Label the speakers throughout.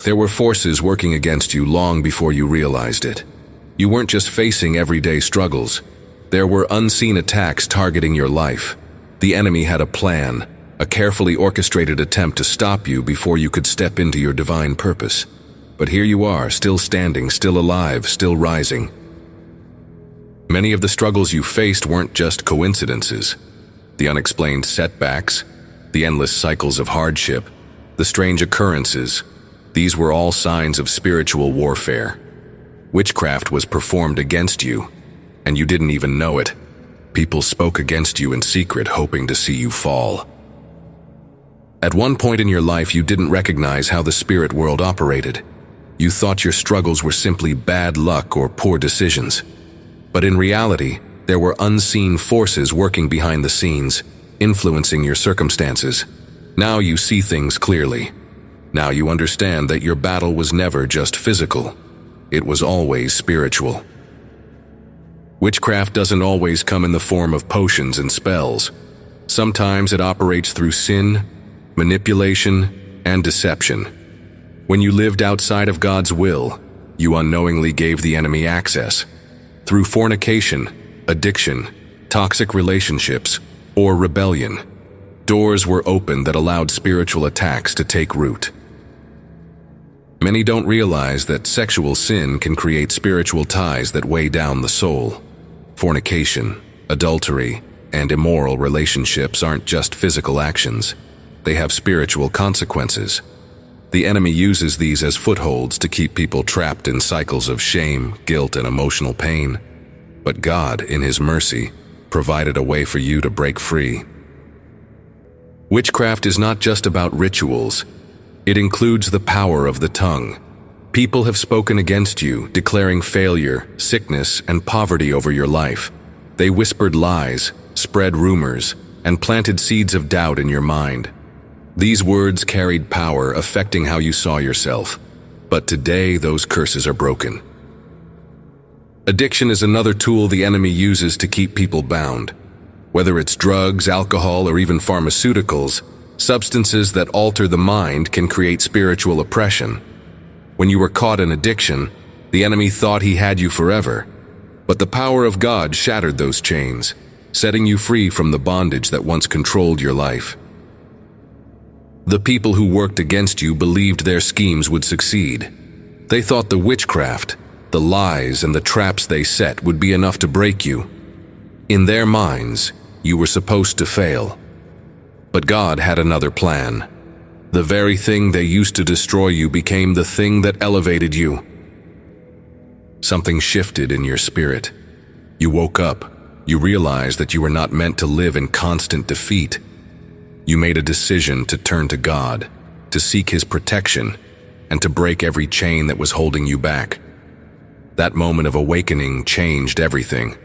Speaker 1: There were forces working against you long before you realized it. You weren't just facing everyday struggles. There were unseen attacks targeting your life. The enemy had a plan, a carefully orchestrated attempt to stop you before you could step into your divine purpose. But here you are, still standing, still alive, still rising. Many of the struggles you faced weren't just coincidences. The unexplained setbacks, the endless cycles of hardship, the strange occurrences, these were all signs of spiritual warfare. Witchcraft was performed against you, and you didn't even know it. People spoke against you in secret, hoping to see you fall. At one point in your life, you didn't recognize how the spirit world operated. You thought your struggles were simply bad luck or poor decisions. But in reality, there were unseen forces working behind the scenes, influencing your circumstances. Now you see things clearly. Now you understand that your battle was never just physical. It was always spiritual. Witchcraft doesn't always come in the form of potions and spells. Sometimes it operates through sin, manipulation, and deception. When you lived outside of God's will, you unknowingly gave the enemy access. Through fornication, addiction, toxic relationships, or rebellion, doors were opened that allowed spiritual attacks to take root. Many don't realize that sexual sin can create spiritual ties that weigh down the soul. Fornication, adultery, and immoral relationships aren't just physical actions. They have spiritual consequences. The enemy uses these as footholds to keep people trapped in cycles of shame, guilt, and emotional pain. But God, in His mercy, provided a way for you to break free. Witchcraft is not just about rituals. It includes the power of the tongue. People have spoken against you, declaring failure, sickness, and poverty over your life. They whispered lies, spread rumors, and planted seeds of doubt in your mind. These words carried power, affecting how you saw yourself. But today, those curses are broken. Addiction is another tool the enemy uses to keep people bound. Whether it's drugs, alcohol, or even pharmaceuticals, substances that alter the mind can create spiritual oppression. When you were caught in addiction, the enemy thought he had you forever. But the power of God shattered those chains, setting you free from the bondage that once controlled your life. The people who worked against you believed their schemes would succeed. They thought the witchcraft, the lies, and the traps they set would be enough to break you. In their minds, you were supposed to fail. But God had another plan. The very thing they used to destroy you became the thing that elevated you. Something shifted in your spirit. You woke up. You realized that you were not meant to live in constant defeat. You made a decision to turn to God, to seek His protection, and to break every chain that was holding you back. That moment of awakening changed everything.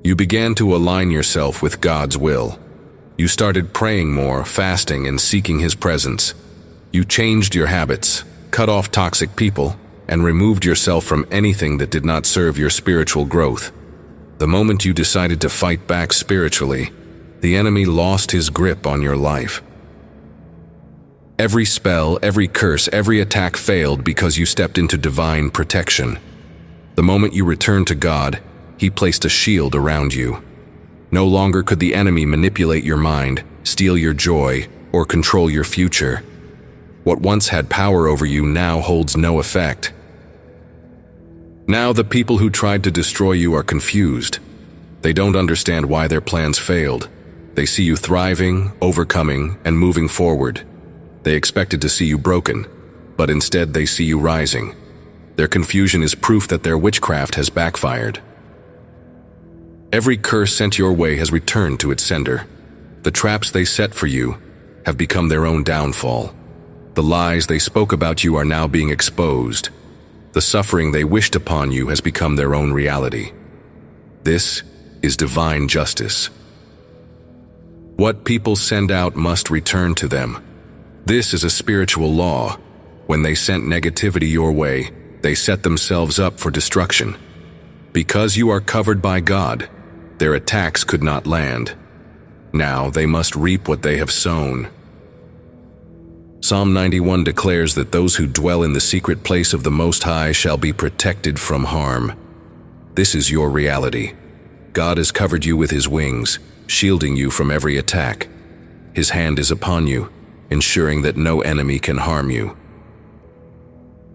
Speaker 1: You began to align yourself with God's will. You started praying more, fasting, and seeking His presence. You changed your habits, cut off toxic people, and removed yourself from anything that did not serve your spiritual growth. The moment you decided to fight back spiritually, the enemy lost his grip on your life. Every spell, every curse, every attack failed because you stepped into divine protection. The moment you returned to God, He placed a shield around you. No longer could the enemy manipulate your mind, steal your joy, or control your future. What once had power over you now holds no effect. Now the people who tried to destroy you are confused. They don't understand why their plans failed. They see you thriving, overcoming, and moving forward. They expected to see you broken, but instead they see you rising. Their confusion is proof that their witchcraft has backfired. Every curse sent your way has returned to its sender. The traps they set for you have become their own downfall. The lies they spoke about you are now being exposed. The suffering they wished upon you has become their own reality. This is divine justice. What people send out must return to them. This is a spiritual law. When they sent negativity your way, they set themselves up for destruction. Because you are covered by God, their attacks could not land. Now they must reap what they have sown. Psalm 91 declares that those who dwell in the secret place of the Most High shall be protected from harm. This is your reality. God has covered you with His wings, shielding you from every attack. His hand is upon you, ensuring that no enemy can harm you.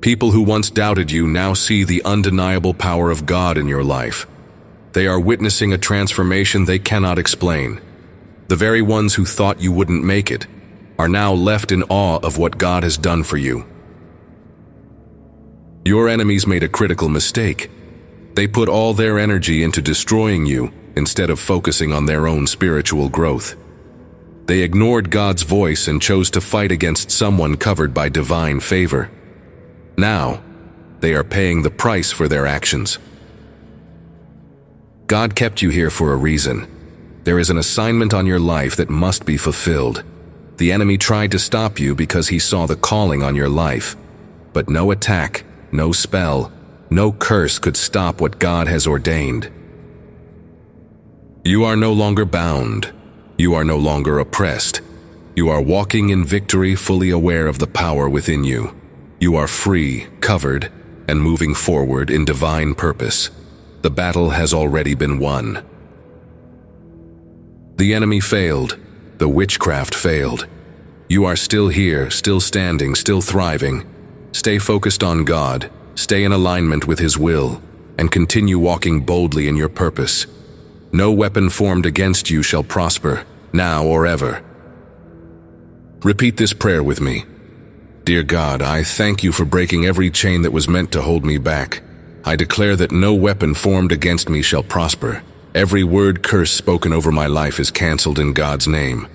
Speaker 1: People who once doubted you now see the undeniable power of God in your life. They are witnessing a transformation they cannot explain. The very ones who thought you wouldn't make it are now left in awe of what God has done for you. Your enemies made a critical mistake. They put all their energy into destroying you instead of focusing on their own spiritual growth. They ignored God's voice and chose to fight against someone covered by divine favor. Now, they are paying the price for their actions. God kept you here for a reason. There is an assignment on your life that must be fulfilled. The enemy tried to stop you because he saw the calling on your life. But no attack, no spell, no curse could stop what God has ordained. You are no longer bound. You are no longer oppressed. You are walking in victory, fully aware of the power within you. You are free, covered, and moving forward in divine purpose. The battle has already been won. The enemy failed. The witchcraft failed. You are still here, still standing, still thriving. Stay focused on God, stay in alignment with His will, and continue walking boldly in your purpose. No weapon formed against you shall prosper, now or ever. Repeat this prayer with me. Dear God, I thank you for breaking every chain that was meant to hold me back. I declare that no weapon formed against me shall prosper. Every word curse spoken over my life is canceled in God's name.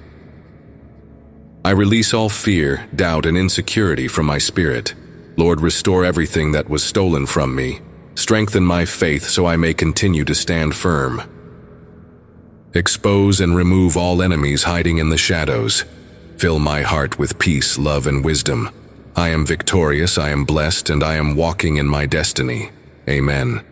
Speaker 1: I release all fear, doubt, and insecurity from my spirit. Lord, restore everything that was stolen from me. Strengthen my faith so I may continue to stand firm. Expose and remove all enemies hiding in the shadows. Fill my heart with peace, love, and wisdom. I am victorious, I am blessed, and I am walking in my destiny. Amen.